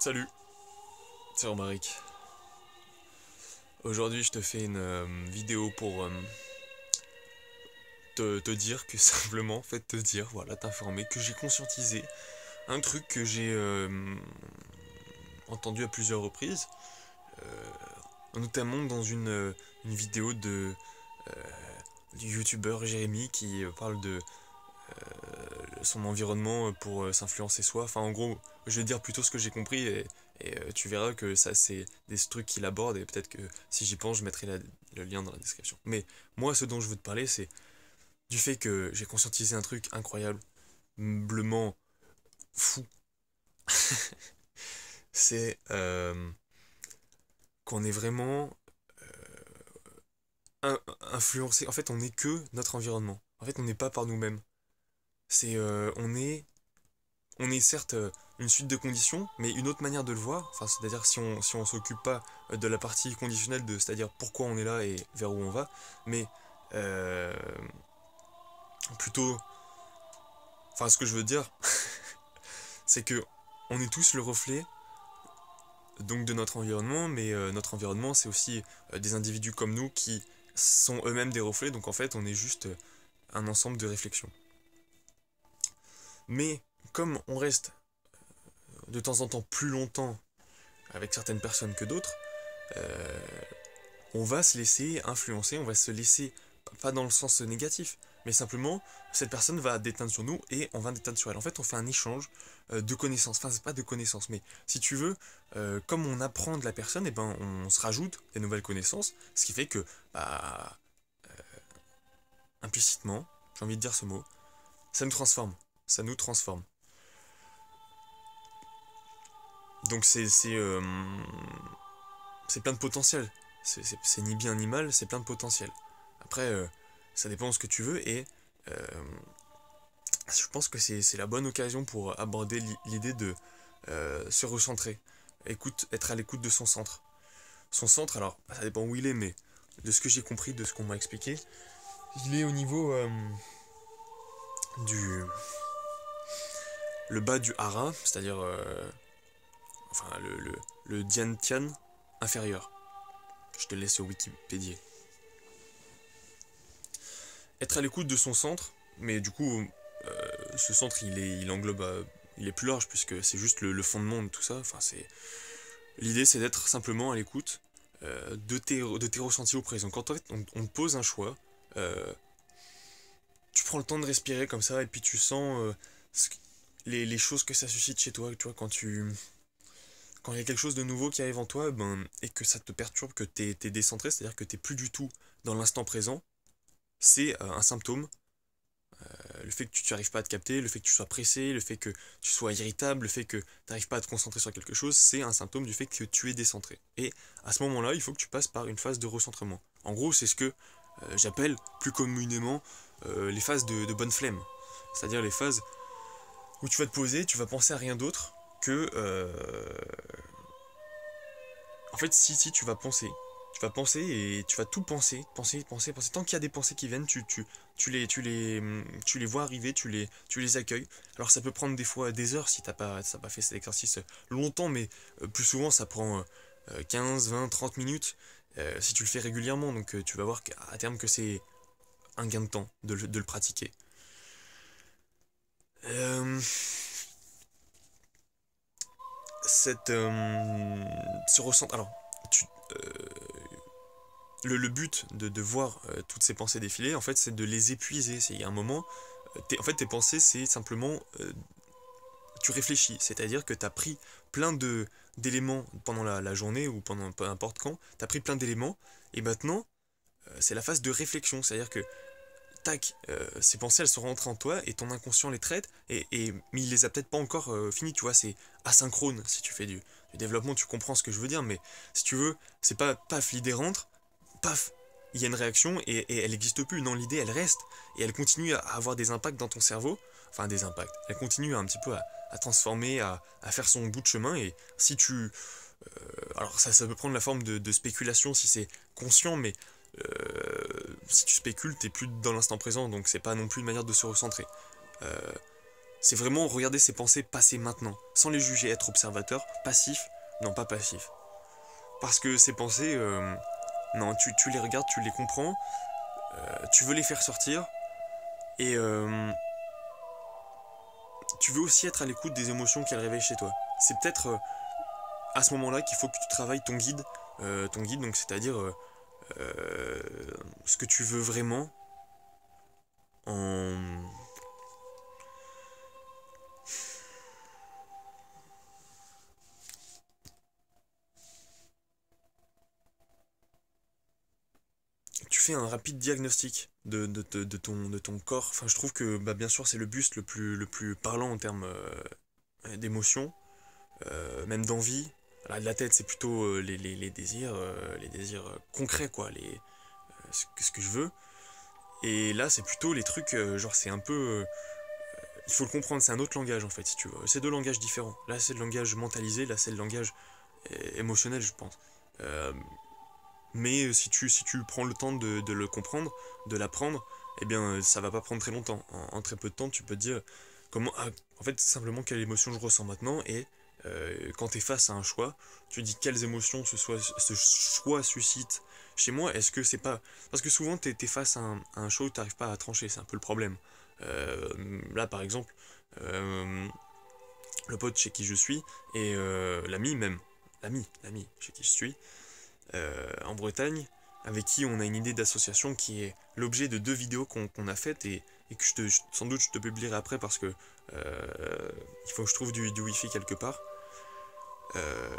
Salut, c'est Romaric. Aujourd'hui, je te fais une vidéo pour te dire que simplement, en fait, te dire, voilà, t'informer que j'ai conscientisé un truc que j'ai entendu à plusieurs reprises, notamment dans une vidéo du youtubeur Jérémy qui parle de son environnement pour s'influencer soi. Enfin, en gros, je vais dire plutôt ce que j'ai compris et tu verras que ça, c'est des trucs qu'il aborde et peut-être que si j'y pense, je mettrai le lien dans la description. Mais moi, ce dont je veux te parler, c'est du fait que j'ai conscientisé un truc incroyable, humblement fou. C'est qu'on est vraiment influencé. En fait, on n'est que notre environnement. En fait, on n'est pas par nous-mêmes. C'est, on est certes une suite de conditions, mais une autre manière de le voir, enfin, c'est-à-dire si on s'occupe pas de la partie conditionnelle, c'est-à-dire pourquoi on est là et vers où on va, mais euh, plutôt, enfin ce que je veux dire, c'est que on est tous le reflet donc de notre environnement, mais notre environnement c'est aussi des individus comme nous qui sont eux-mêmes des reflets, donc en fait on est juste un ensemble de réflexions. Mais comme on reste de temps en temps plus longtemps avec certaines personnes que d'autres, euh, on va se laisser influencer, on va se laisser, pas dans le sens négatif, mais simplement, cette personne va déteindre sur nous et on va déteindre sur elle. En fait, on fait un échange de connaissances. Enfin, c'est pas de connaissances, mais si tu veux, comme on apprend de la personne, et ben, on se rajoute des nouvelles connaissances, ce qui fait que, bah, implicitement, j'ai envie de dire ce mot, ça nous transforme. Ça nous transforme. Donc c'est plein de potentiel. C'est ni bien ni mal, c'est plein de potentiel. Après, ça dépend de ce que tu veux et euh, je pense que c'est la bonne occasion pour aborder l'idée de se recentrer. Être à l'écoute de son centre. Son centre, alors, ça dépend où il est, mais de ce que j'ai compris, de ce qu'on m'a expliqué, il est au niveau du le bas du hara, c'est-à-dire enfin le Diantian inférieur. Je te laisse au Wikipédia. Être à l'écoute de son centre, mais du coup, ce centre, il englobe, il est plus large puisque c'est juste le fondement de tout ça. Enfin, l'idée, c'est d'être simplement à l'écoute de tes ressentis au présent. Quand en fait, on te pose un choix, euh, tu prends le temps de respirer comme ça et puis tu sens les choses que ça suscite chez toi. Tu vois, quand il y a quelque chose de nouveau qui arrive en toi, ben, et que ça te perturbe, que t'es décentré, c'est-à-dire que t'es plus du tout dans l'instant présent, c'est un symptôme. Le fait que tu n'arrives pas à te capter, le fait que tu sois pressé, le fait que tu sois irritable, le fait que tu n'arrives pas à te concentrer sur quelque chose, c'est un symptôme du fait que tu es décentré. Et à ce moment-là, il faut que tu passes par une phase de recentrement. En gros, c'est ce que j'appelle plus communément les phases de bonne flemme. C'est-à-dire les phases où tu vas te poser, tu vas penser à rien d'autre que en fait, si tu vas penser. Tu vas penser et tu vas tout penser, penser, penser, penser. Tant qu'il y a des pensées qui viennent, tu les vois arriver, tu les accueilles. Alors ça peut prendre des fois des heures si t'as pas fait cet exercice longtemps, mais plus souvent ça prend 15, 20, 30 minutes si tu le fais régulièrement. Donc tu vas voir qu'à terme que c'est un gain de temps de le pratiquer. Euh, ce ressent. Alors, tu, euh, le but de voir toutes ces pensées défiler, en fait, c'est de les épuiser. Il y a un moment, en fait, tes pensées, c'est simplement, tu réfléchis, c'est-à-dire que tu as pris plein d'éléments pendant la journée ou pendant peu importe quand, tu as pris plein d'éléments, et maintenant, c'est la phase de réflexion, c'est-à-dire que, tac, ces pensées, elles sont rentrées en toi, et ton inconscient les traite, mais il les a peut-être pas encore fini, tu vois, c'est asynchrone, si tu fais du développement, tu comprends ce que je veux dire, mais si tu veux, c'est pas, paf, l'idée rentre, paf, il y a une réaction et elle n'existe plus. Non, l'idée, elle reste et elle continue à avoir des impacts dans ton cerveau. Enfin, des impacts. Elle continue un petit peu à transformer, à faire son bout de chemin. Et si tu. Alors, ça peut prendre la forme de spéculation si c'est conscient, mais si tu spécules, t'es plus dans l'instant présent, donc c'est pas non plus une manière de se recentrer. Euh, C'est vraiment regarder ses pensées passer maintenant, sans les juger, être observateur, passif, non pas passif. Parce que ces pensées, non, tu les regardes, tu les comprends, tu veux les faire sortir, et tu veux aussi être à l'écoute des émotions qu'elles réveillent chez toi. C'est peut-être à ce moment-là qu'il faut que tu travailles ton guide donc c'est-à-dire euh, ce que tu veux vraiment en... Tu fais un rapide diagnostic de ton corps. Enfin, je trouve que bah, bien sûr c'est le buste le plus parlant en termes d'émotion, même d'envie. La tête c'est plutôt les désirs concrets quoi, ce que je veux. Et là c'est plutôt les trucs, genre c'est un peu... il faut le comprendre, c'est un autre langage en fait si tu veux. C'est deux langages différents. Là c'est le langage mentalisé, là c'est le langage émotionnel je pense. Euh, Mais si tu prends le temps de le comprendre, de l'apprendre, eh bien ça va pas prendre très longtemps. En très peu de temps, tu peux te dire comment. Ah, en fait, simplement quelle émotion je ressens maintenant et quand tu es face à un choix, tu dis quelles émotions ce choix suscite chez moi. Est-ce que c'est pas. Parce que souvent, tu es face à un choix où tu n'arrives pas à trancher, c'est un peu le problème. Là, par exemple, le pote chez qui je suis et l'ami même, l'ami chez qui je suis, en Bretagne, avec qui on a une idée d'association qui est l'objet de deux vidéos qu'on a faites et que sans doute je te publierai après parce que il faut que je trouve du wifi quelque part. Euh,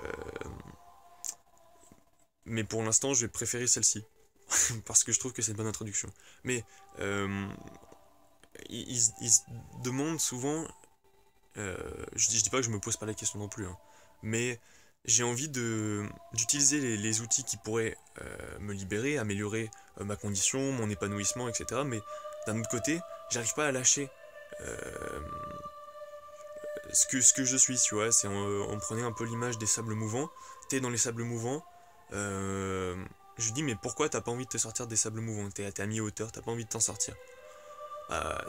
mais pour l'instant, je vais préférer celle-ci parce que je trouve que c'est une bonne introduction. Mais ils se demandent souvent, je dis pas que je me pose pas la question non plus, hein, mais j'ai envie d'utiliser les outils qui pourraient me libérer, améliorer ma condition, mon épanouissement, etc. Mais d'un autre côté, j'arrive pas à lâcher euh, ce que je suis, tu vois. On prenait un peu l'image des sables mouvants. T'es dans les sables mouvants. euh, je dis, mais pourquoi t'as pas envie de te sortir des sables mouvants? T'es à mi-hauteur, t'as pas envie de t'en sortir.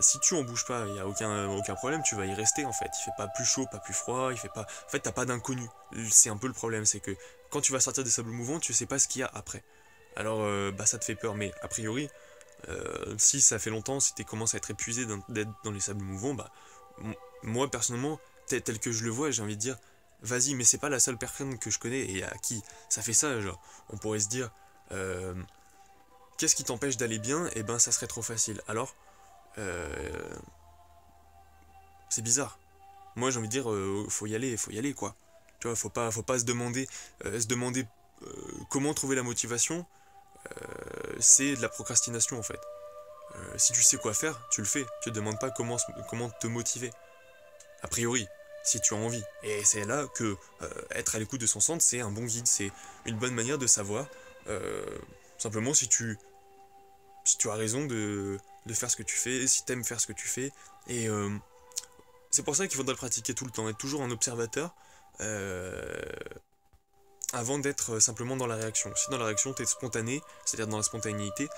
Si tu en bouges pas, il y a aucun problème, tu vas y rester en fait. Il fait pas plus chaud, pas plus froid, il fait pas. En fait, t'as pas d'inconnu. C'est un peu le problème, c'est que quand tu vas sortir des sables mouvants, tu sais pas ce qu'il y a après. Alors, bah ça te fait peur, mais a priori, si ça fait longtemps, si tu commences à être épuisé d'être dans les sables mouvants, bah moi personnellement, tel que je le vois, j'ai envie de dire, vas-y, mais c'est pas la seule personne que je connais et à qui ça fait ça, genre. On pourrait se dire, euh, qu'est-ce qui t'empêche d'aller bien? Et ben, ça serait trop facile. Alors. Euh, c'est bizarre. Moi, j'ai envie de dire, faut y aller, quoi. Tu vois, faut pas se demander comment trouver la motivation. C'est de la procrastination, en fait. Si tu sais quoi faire, tu le fais. Tu te demandes pas comment te motiver. A priori, si tu as envie. Et c'est là que être à l'écoute de son centre, c'est un bon guide. C'est une bonne manière de savoir. euh, simplement, si tu as raison de faire ce que tu fais, si tu aimes faire ce que tu fais. Et c'est pour ça qu'il faudra le pratiquer tout le temps, être toujours un observateur euh, avant d'être simplement dans la réaction. Si dans la réaction, tu es spontané, c'est-à-dire dans la spontanéité,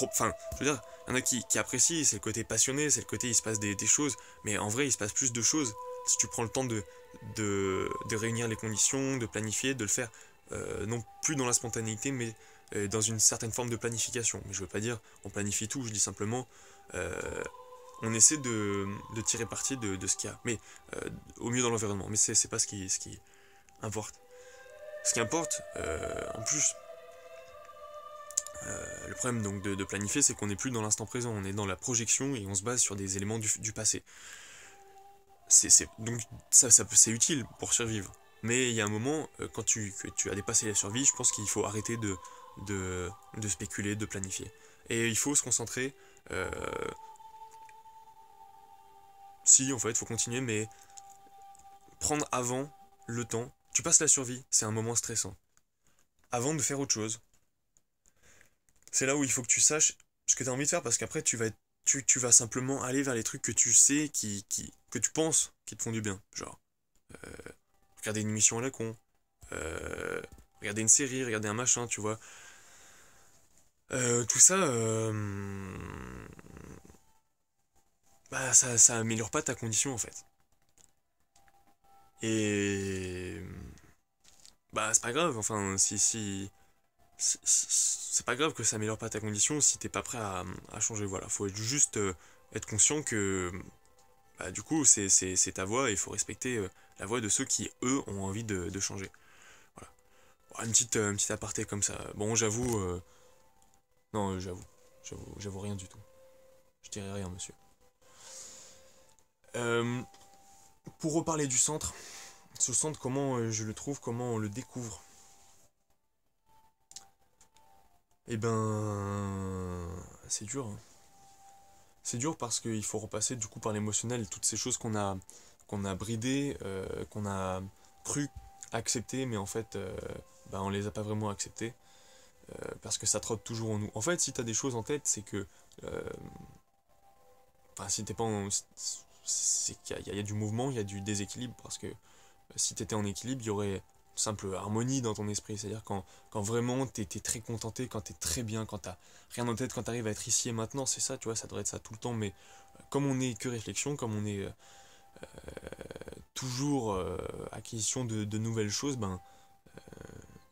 enfin, je veux dire, il y en a qui apprécient, c'est le côté passionné, c'est le côté il se passe des choses, mais en vrai, il se passe plus de choses si tu prends le temps de réunir les conditions, de planifier, de le faire non plus dans la spontanéité, mais dans une certaine forme de planification. Mais je veux pas dire on planifie tout, je dis simplement euh, on essaie de tirer parti de ce qu'il y a, mais au mieux dans l'environnement. Mais c'est pas ce qui importe. Ce qui importe, en plus, le problème donc de planifier, c'est qu'on n'est plus dans l'instant présent, on est dans la projection et on se base sur des éléments du passé. Donc c'est utile pour survivre. Mais il y a un moment, que tu as dépassé la survie, je pense qu'il faut arrêter de spéculer, de planifier. Et il faut se concentrer. Euh, si, en fait, il faut continuer, mais prendre avant le temps. Tu passes la survie, c'est un moment stressant. Avant de faire autre chose, c'est là où il faut que tu saches ce que tu as envie de faire parce qu'après tu vas simplement aller vers les trucs que tu sais que tu penses qui te font du bien. Genre, euh, regarder une émission à la con, euh, regarder une série, regarder un machin, tu vois. Tout ça, bah ça améliore pas ta condition en fait. Et bah c'est pas grave, enfin c'est pas grave que ça améliore pas ta condition si t'es pas prêt à changer. Voilà, faut juste être conscient que bah, du coup c'est ta voix et il faut respecter la voix de ceux qui eux ont envie de changer. Voilà. Bon, une petite aparté comme ça. Bon, j'avoue, non, j'avoue rien du tout. Je dirais rien, monsieur. Euh, pour reparler du centre, ce centre, comment je le trouve, comment on le découvre. Eh ben, c'est dur, hein. C'est dur parce qu'il faut repasser du coup par l'émotionnel, toutes ces choses qu'on a bridées, qu'on a cru accepter, mais en fait, bah, on les a pas vraiment acceptées, parce que ça trotte toujours en nous. En fait, si t'as des choses en tête, c'est que, euh, enfin, si t'es pas en, c'est qu'il y a du mouvement, il y a du déséquilibre, parce que si t'étais en équilibre, il y aurait une simple harmonie dans ton esprit. C'est-à-dire quand vraiment t'es très contenté, quand t'es très bien, quand t'as rien en tête, quand t'arrives à être ici et maintenant, c'est ça, tu vois, ça devrait être ça tout le temps. Mais comme on est que réflexion, comme on est toujours acquisition de nouvelles choses, ben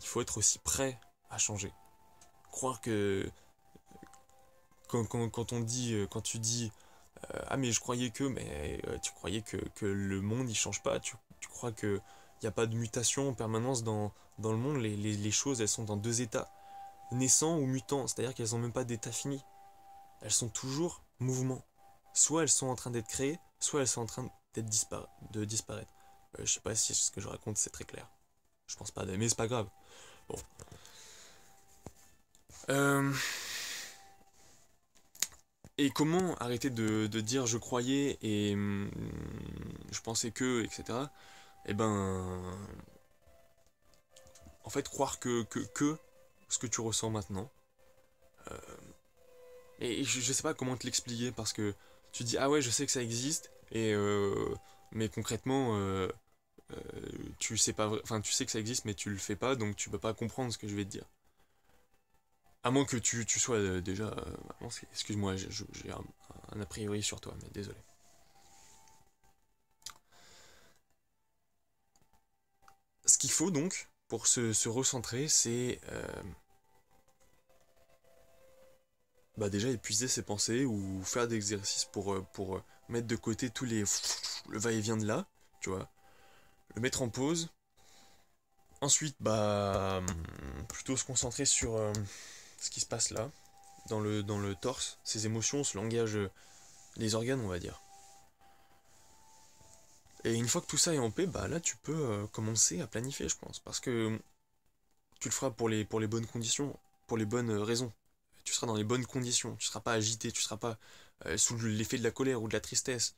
il faut être aussi prêt à changer. Croire que quand on dit, quand tu dis ah mais je croyais que, mais tu croyais que le monde il change pas, tu crois que il n'y a pas de mutation en permanence dans le monde, les choses elles sont dans deux états, naissant ou mutant, c'est-à-dire qu'elles n'ont même pas d'état fini, elles sont toujours mouvement. Soit elles sont en train d'être créées, soit elles sont en train de disparaître. Je sais pas si ce que je raconte c'est très clair. Je pense pas, mais c'est pas grave. Bon. Euh, et comment arrêter de dire je croyais et je pensais que, etc. Eh ben, en fait, croire que ce que tu ressens maintenant. Et je sais pas comment te l'expliquer parce que tu dis ah ouais, je sais que ça existe, mais concrètement, euh, tu sais pas, enfin, tu sais que ça existe, mais tu le fais pas, donc tu peux pas comprendre ce que je vais te dire. À moins que tu sois déjà. Excuse-moi, j'ai un a priori sur toi, mais désolé. Ce qu'il faut donc, pour se recentrer, c'est bah déjà épuiser ses pensées ou faire des exercices pour mettre de côté tous les le va-et-vient de là, tu vois, le mettre en pause. Ensuite, bah plutôt se concentrer sur ce qui se passe là, dans le torse, ses émotions, ce langage, les organes, on va dire. Et une fois que tout ça est en paix, bah là tu peux commencer à planifier, je pense, parce que tu le feras pour les bonnes conditions, pour les bonnes raisons. Tu seras dans les bonnes conditions, tu seras pas agité, tu seras pas sous l'effet de la colère ou de la tristesse.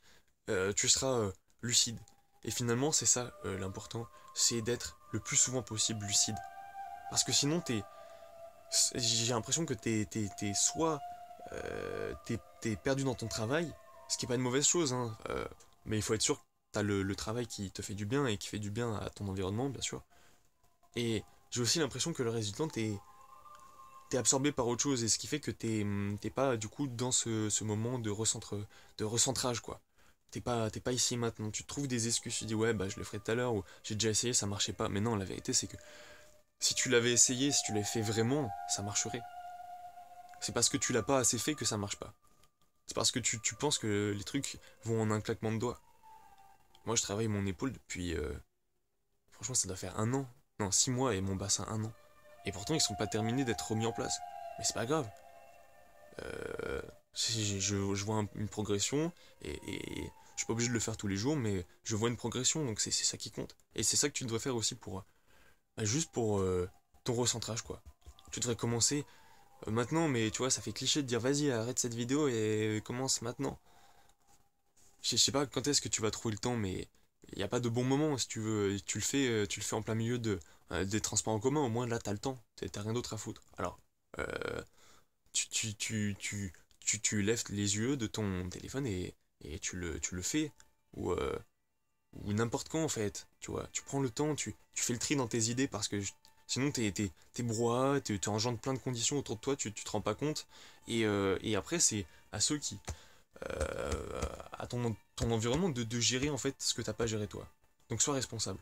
Tu seras lucide. Et finalement, c'est ça l'important, c'est d'être le plus souvent possible lucide. Parce que sinon, j'ai l'impression que t'es soit t'es perdu dans ton travail, ce qui est pas une mauvaise chose, hein, mais il faut être sûr que t'as le travail qui te fait du bien et qui fait du bien à ton environnement, bien sûr. Et j'ai aussi l'impression que le reste du temps, t'es absorbé par autre chose, et ce qui fait que t'es pas du coup dans ce moment de recentrage, quoi. T'es pas ici et maintenant. Tu te trouves des excuses, tu dis ouais, bah je le ferai tout à l'heure, ou j'ai déjà essayé, ça marchait pas. Mais non, la vérité, c'est que si tu l'avais essayé, si tu l'avais fait vraiment, ça marcherait. C'est parce que tu l'as pas assez fait que ça marche pas. C'est parce que tu penses que les trucs vont en un claquement de doigts. Moi, je travaille mon épaule depuis. Franchement, ça doit faire un an. Non, 6 mois et mon bassin un an. Et pourtant, ils sont pas terminés d'être remis en place. Mais c'est pas grave. Euh, je vois une progression et je suis pas obligé de le faire tous les jours, mais je vois une progression, donc c'est ça qui compte. Et c'est ça que tu devrais faire aussi pour bah, juste pour ton recentrage, quoi. Tu devrais commencer maintenant, mais tu vois, ça fait cliché de dire vas-y, arrête cette vidéo et commence maintenant. Je sais pas quand est-ce que tu vas trouver le temps, mais il n'y a pas de bon moment si tu veux. Tu le fais en plein milieu des transports en commun, au moins là t'as le temps, t'as rien d'autre à foutre. Alors, euh, tu, tu, tu, tu, tu lèves les yeux de ton téléphone et tu le fais. Ou, ou n'importe quand en fait. Tu vois, tu prends le temps, tu fais le tri dans tes idées parce que sinon t'es brouhaha, tu engendres plein de conditions autour de toi, tu te rends pas compte. Et après, c'est à ceux qui, euh, ton environnement de gérer en fait ce que t'as pas géré toi. Donc sois responsable.